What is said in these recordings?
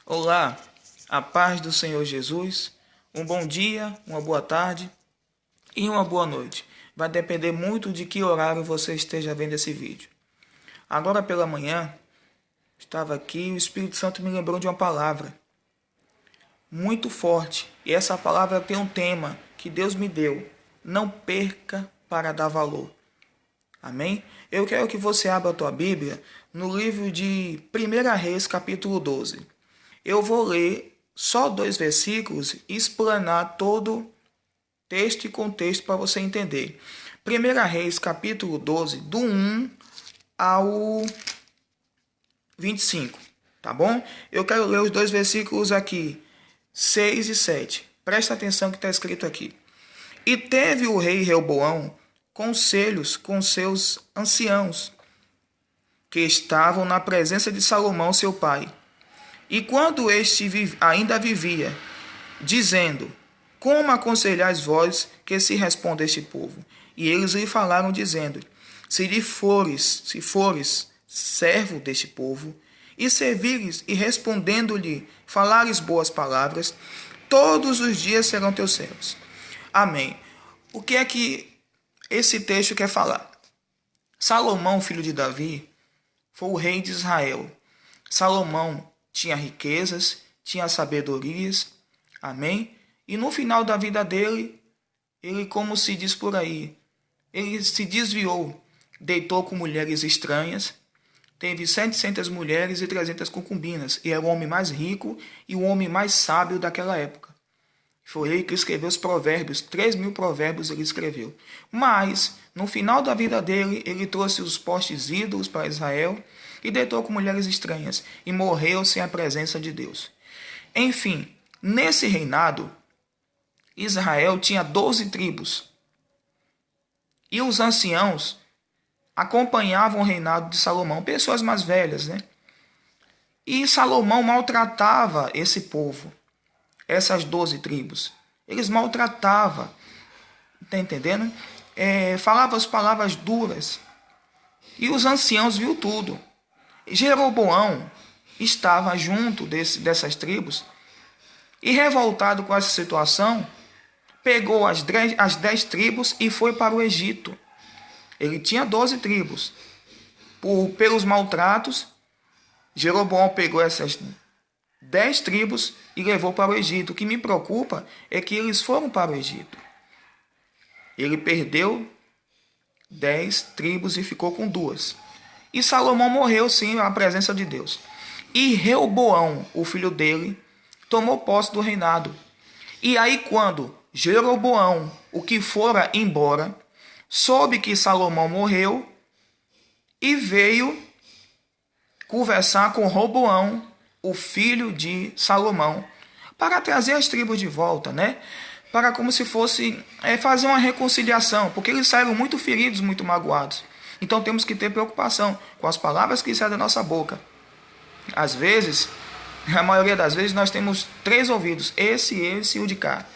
Olá, a paz do Senhor Jesus, um bom dia, uma boa tarde e uma boa noite. Vai depender muito de que horário você esteja vendo esse vídeo. Agora pela manhã, estava aqui e o Espírito Santo me lembrou de uma palavra muito forte. E essa palavra tem um tema que Deus me deu. Não perca para dar valor. Amém? Eu quero que você abra a tua Bíblia no livro de 1 Reis, capítulo 12. Eu vou ler só 2 versículos e explanar todo o texto e contexto para você entender. 1 Reis, capítulo 12, do 1 ao 25, tá bom? Eu quero ler os 2 versículos aqui, 6 e 7. Presta atenção que está escrito aqui. E teve o rei Reoboão conselhos com seus anciãos, que estavam na presença de Salomão, seu pai. E quando este ainda vivia, dizendo: Como aconselhais vós que se responda este povo? E eles lhe falaram, dizendo: se fores servo deste povo, e servires e respondendo-lhe falares boas palavras, todos os dias serão teus servos. Amém. O que é que esse texto quer falar? Salomão, filho de Davi, foi o rei de Israel. Salomão tinha riquezas, tinha sabedorias, amém? E no final da vida dele, ele, como se diz por aí, ele se desviou, deitou com mulheres estranhas, teve 700 mulheres e 300 concubinas, e era o homem mais rico e o homem mais sábio daquela época. Foi ele que escreveu os provérbios, 3.000 provérbios ele escreveu. Mas, no final da vida dele, ele trouxe os postes ídolos para Israel e deitou com mulheres estranhas e morreu sem a presença de Deus. Enfim, nesse reinado, Israel tinha 12 tribos. E os anciãos acompanhavam o reinado de Salomão, pessoas mais velhas, né? E Salomão maltratava esse povo, essas 12 tribos. Eles maltratavam, tá entendendo? Falava as palavras duras. E os anciãos viu tudo. Jeroboão estava junto dessas tribos e, revoltado com essa situação, pegou as 10 tribos e foi para o Egito. Ele tinha 12 tribos. Pelos maltratos, Jeroboão pegou essas 10 tribos e levou para o Egito. O que me preocupa é que eles foram para o Egito. Ele perdeu 10 tribos e ficou com 2. E Salomão morreu sem a presença de Deus. E Reoboão, o filho dele, tomou posse do reinado. E aí quando Jeroboão, o que fora embora, soube que Salomão morreu e veio conversar com Roboão, o filho de Salomão, para trazer as tribos de volta, né? Para como se fosse fazer uma reconciliação, porque eles saíram muito feridos, muito magoados. Então temos que ter preocupação com as palavras que saem da nossa boca. Às vezes, a maioria das vezes, nós temos 3 ouvidos, esse e o de cá,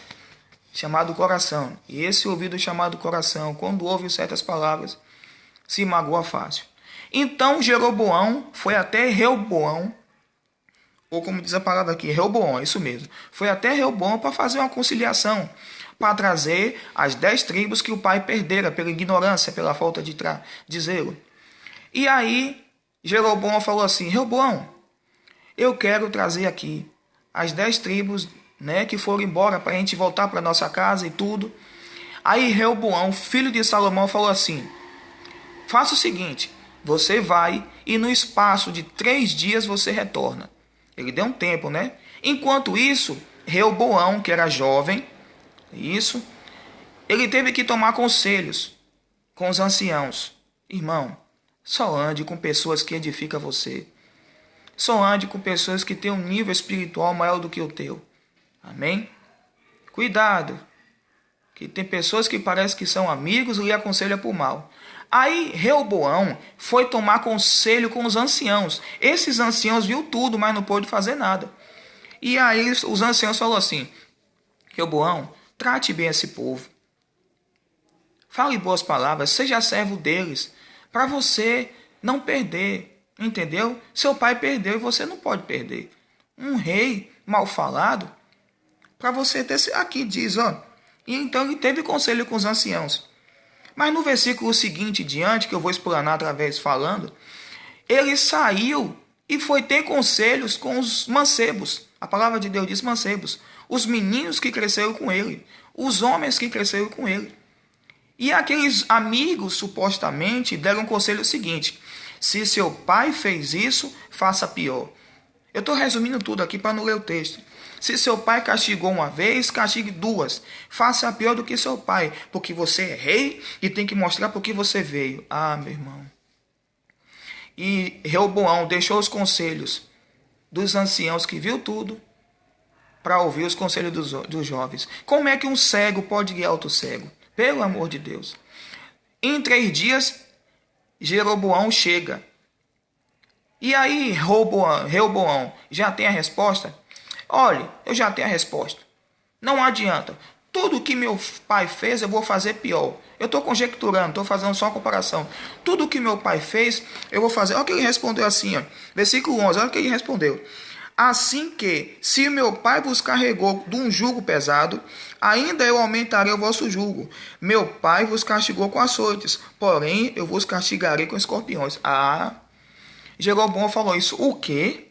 chamado coração. E esse ouvido chamado coração, quando ouve certas palavras, se magoa fácil. Então Jeroboão foi até Reoboão, ou como diz a palavra aqui, Reoboão, é isso mesmo. Foi até Reoboão para fazer uma conciliação, para trazer as 10 tribos que o pai perdera pela ignorância, pela falta de zelo. E aí Jeroboão falou assim: Reoboão, eu quero trazer aqui as 10 tribos, né, que foram embora para a gente voltar para nossa casa e tudo. Aí Reoboão, filho de Salomão, falou assim: faça o seguinte, você vai e no espaço de 3 dias você retorna. Ele deu um tempo, né? Enquanto isso, Reoboão, que era jovem, ele teve que tomar conselhos com os anciãos. Irmão, só ande com pessoas que edificam você. Só ande com pessoas que têm um nível espiritual maior do que o teu. Amém? Cuidado, que tem pessoas que parecem que são amigos e lhe aconselham por mal. Aí Reoboão foi tomar conselho com os anciãos. Esses anciãos viu tudo, mas não pôde fazer nada. E aí os anciãos falaram assim: Reoboão, trate bem esse povo. Fale boas palavras, seja servo deles, para você não perder, entendeu? Seu pai perdeu e você não pode perder. um rei mal falado, para você ter... Aqui diz, ó. E então ele teve conselho com os anciãos. Mas no versículo seguinte diante, que eu vou explanar através falando, ele saiu e foi ter conselhos com os mancebos. A palavra de Deus diz mancebos. Os meninos que cresceram com ele. Os homens que cresceram com ele. E aqueles amigos, supostamente, deram um conselho seguinte: se seu pai fez isso, faça pior. Eu estou resumindo tudo aqui para não ler o texto. Se seu pai castigou uma vez, castigue duas. Faça pior do que seu pai, porque você é rei e tem que mostrar por que você veio. Ah, meu irmão. E Reoboão deixou os conselhos dos anciãos que viu tudo para ouvir os conselhos dos jovens. Como é que um cego pode guiar outro cego? Pelo amor de Deus. Em 3 dias, Jeroboão chega. E aí, Reoboão já tem a resposta? Olha, eu já tenho a resposta. Não adianta. Tudo que meu pai fez, eu vou fazer pior. Eu estou conjecturando, estou fazendo só uma comparação. Tudo que meu pai fez, eu vou fazer. Olha o que ele respondeu assim, ó. Versículo 11, olha o que ele respondeu. Assim que, se meu pai vos carregou de um jugo pesado, ainda eu aumentarei o vosso jugo. Meu pai vos castigou com açoites, porém eu vos castigarei com escorpiões. Ah, Jeroboão falou isso. O quê?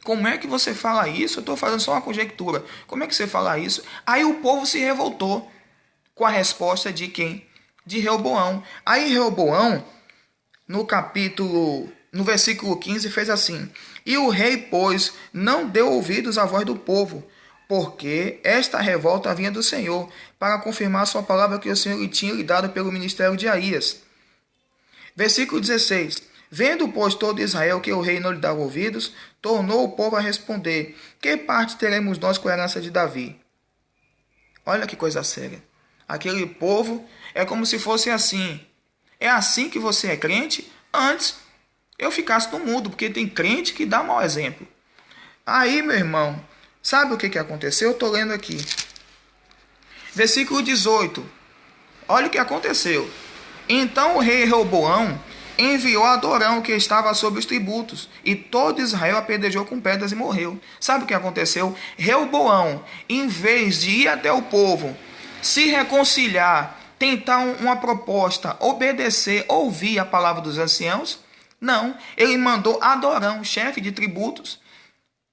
Como é que você fala isso? Eu estou fazendo só uma conjectura. Como é que você fala isso? Aí o povo se revoltou com a resposta de quem? De Reoboão. Aí Reoboão, no versículo 15, fez assim: e o rei, pois, não deu ouvidos à voz do povo, porque esta revolta vinha do Senhor, para confirmar sua palavra que o Senhor lhe tinha lhe dado pelo ministério de Aías. Versículo 16. Vendo, pois, todo Israel que o rei não lhe dava ouvidos, tornou o povo a responder: que parte teremos nós com a herança de Davi? Olha que coisa séria. Aquele povo é como se fosse assim. É assim que você é crente? Antes eu ficasse no mundo, porque tem crente que dá mau exemplo. Aí, meu irmão, sabe o que aconteceu? Eu estou lendo aqui. Versículo 18. Olha o que aconteceu. Então o rei Reoboão enviou Adorão, que estava sob os tributos, e todo Israel apedrejou com pedras e morreu. Sabe o que aconteceu? Reoboão, em vez de ir até o povo, se reconciliar, tentar uma proposta, obedecer, ouvir a palavra dos anciãos, não, ele mandou Adorão, chefe de tributos,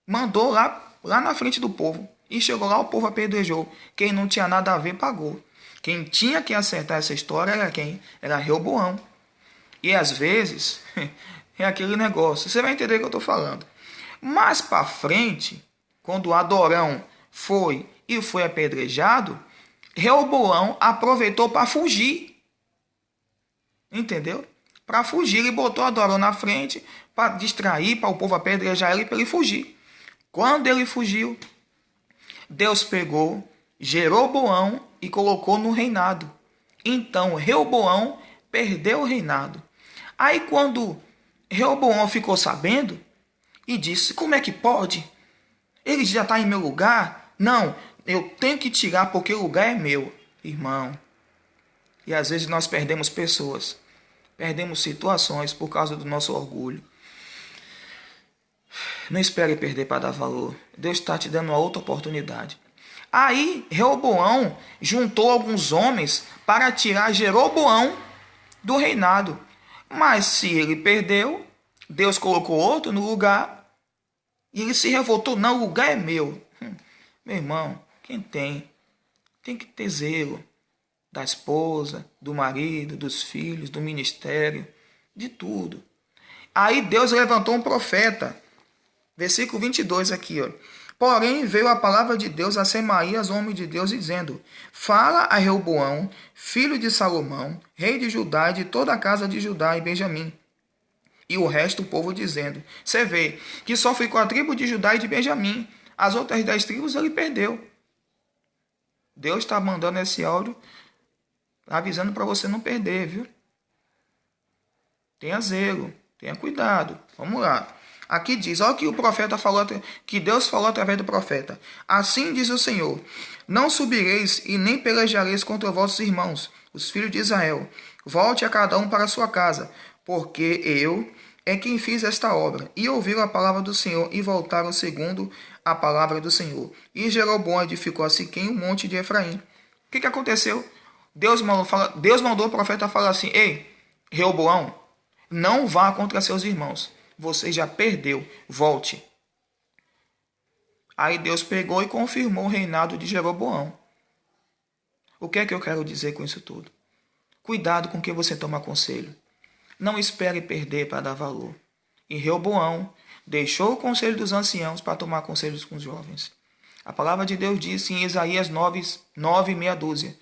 mandou lá na frente do povo. E chegou lá, o povo apedrejou. Quem não tinha nada a ver, pagou. Quem tinha que acertar essa história era quem? Era Reoboão. E às vezes, é aquele negócio. Você vai entender o que eu estou falando. Mais para frente, quando Adorão foi apedrejado, Reoboão aproveitou para fugir. Entendeu? Para fugir, ele botou Adorão na frente para distrair, para o povo apedrejar ele, para ele fugir. Quando ele fugiu, Deus pegou Jeroboão e colocou no reinado. Então, Reoboão perdeu o reinado. Aí, quando Reoboão ficou sabendo e disse: como é que pode? Ele já está em meu lugar? Não, eu tenho que tirar porque o lugar é meu. Irmão, e às vezes nós perdemos pessoas. Perdemos situações por causa do nosso orgulho. Não espere perder para dar valor. Deus está te dando uma outra oportunidade. Aí, Reoboão juntou alguns homens para tirar Jeroboão do reinado. Mas se ele perdeu, Deus colocou outro no lugar. E ele se revoltou. Não, o lugar é meu. Meu irmão, quem tem que ter zelo. Da esposa, do marido, dos filhos, do ministério, de tudo. Aí Deus levantou um profeta. Versículo 22 aqui, ó. Porém veio a palavra de Deus a Semaías, homem de Deus, dizendo: fala a Reoboão, filho de Salomão, rei de Judá e de toda a casa de Judá e Benjamim. E o resto do povo dizendo. Você vê que só ficou a tribo de Judá e de Benjamim. As outras 10 tribos ele perdeu. Deus está mandando esse áudio avisando para você não perder, viu? Tenha zelo, tenha cuidado. Vamos lá. Aqui diz, olha que o profeta falou, que Deus falou através do profeta. Assim diz o Senhor: não subireis e nem pelejareis contra vossos irmãos, os filhos de Israel. Volte a cada um para a sua casa, porque eu é quem fez esta obra. E ouviram a palavra do Senhor e voltaram segundo a palavra do Senhor. E Jeroboão edificou a Siquém, um monte de Efraim. O que aconteceu? Deus mandou o profeta falar assim: ei, Reoboão, não vá contra seus irmãos. Você já perdeu, volte. Aí Deus pegou e confirmou o reinado de Jeroboão. O que é que eu quero dizer com isso tudo? Cuidado com quem você toma conselho. Não espere perder para dar valor. E Reoboão deixou o conselho dos anciãos para tomar conselhos com os jovens. A palavra de Deus diz em Isaías 9, meia dúzia,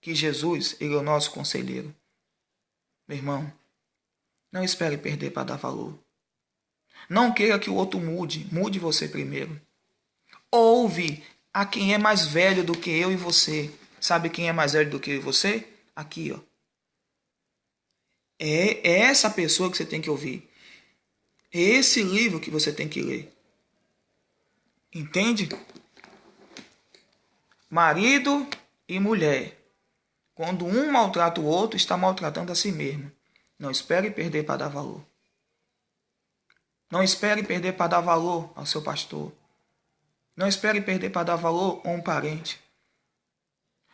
que Jesus, ele é o nosso conselheiro. Meu irmão, não espere perder para dar valor. Não queira que o outro mude você primeiro. Ouve a quem é mais velho do que eu e você. Sabe quem é mais velho do que eu e você? Aqui, ó. É essa pessoa que você tem que ouvir. É esse livro que você tem que ler. Entende? Marido e mulher. Quando um maltrata o outro, está maltratando a si mesmo. Não espere perder para dar valor. Não espere perder para dar valor ao seu pastor. Não espere perder para dar valor a um parente.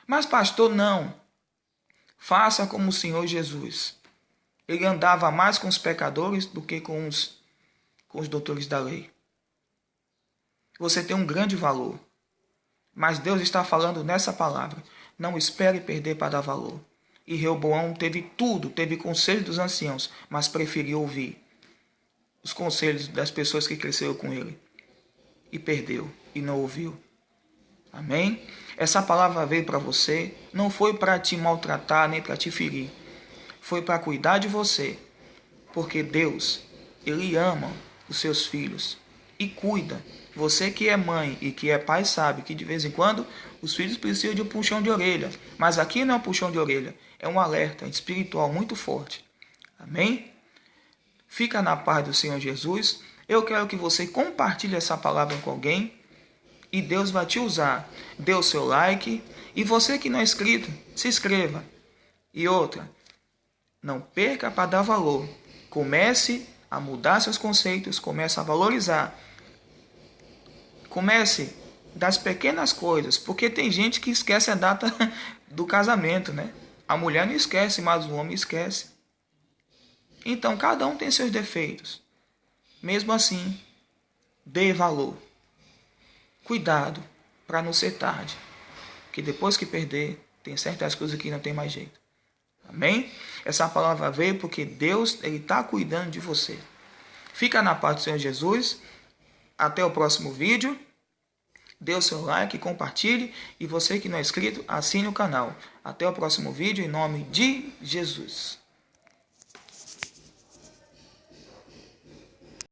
Mas pastor, não. Faça como o Senhor Jesus. Ele andava mais com os pecadores do que com os doutores da lei. Você tem um grande valor. Mas Deus está falando nessa palavra. Não espere perder para dar valor. E Reoboão teve tudo, teve conselho dos anciãos, mas preferiu ouvir os conselhos das pessoas que cresceram com ele. E perdeu, e não ouviu. Amém? Essa palavra veio para você, não foi para te maltratar, nem para te ferir. Foi para cuidar de você. Porque Deus, ele ama os seus filhos e cuida. Você que é mãe e que é pai sabe que de vez em quando os filhos precisam de um puxão de orelha. Mas aqui não é um puxão de orelha, é um alerta espiritual muito forte. Amém? Fica na paz do Senhor Jesus. Eu quero que você compartilhe essa palavra com alguém e Deus vai te usar. Dê o seu like e você que não é inscrito, se inscreva. E outra, não perca para dar valor. Comece a mudar seus conceitos, comece a valorizar. Comece das pequenas coisas, porque tem gente que esquece a data do casamento, né? A mulher não esquece, mas o homem esquece. Então, cada um tem seus defeitos. Mesmo assim, dê valor. Cuidado para não ser tarde, que depois que perder, tem certas coisas que não tem mais jeito. Amém? Essa palavra veio porque Deus está cuidando de você. Fica na paz do Senhor Jesus. Até o próximo vídeo. Dê o seu like, compartilhe. E você que não é inscrito, assine o canal. Até o próximo vídeo em nome de Jesus.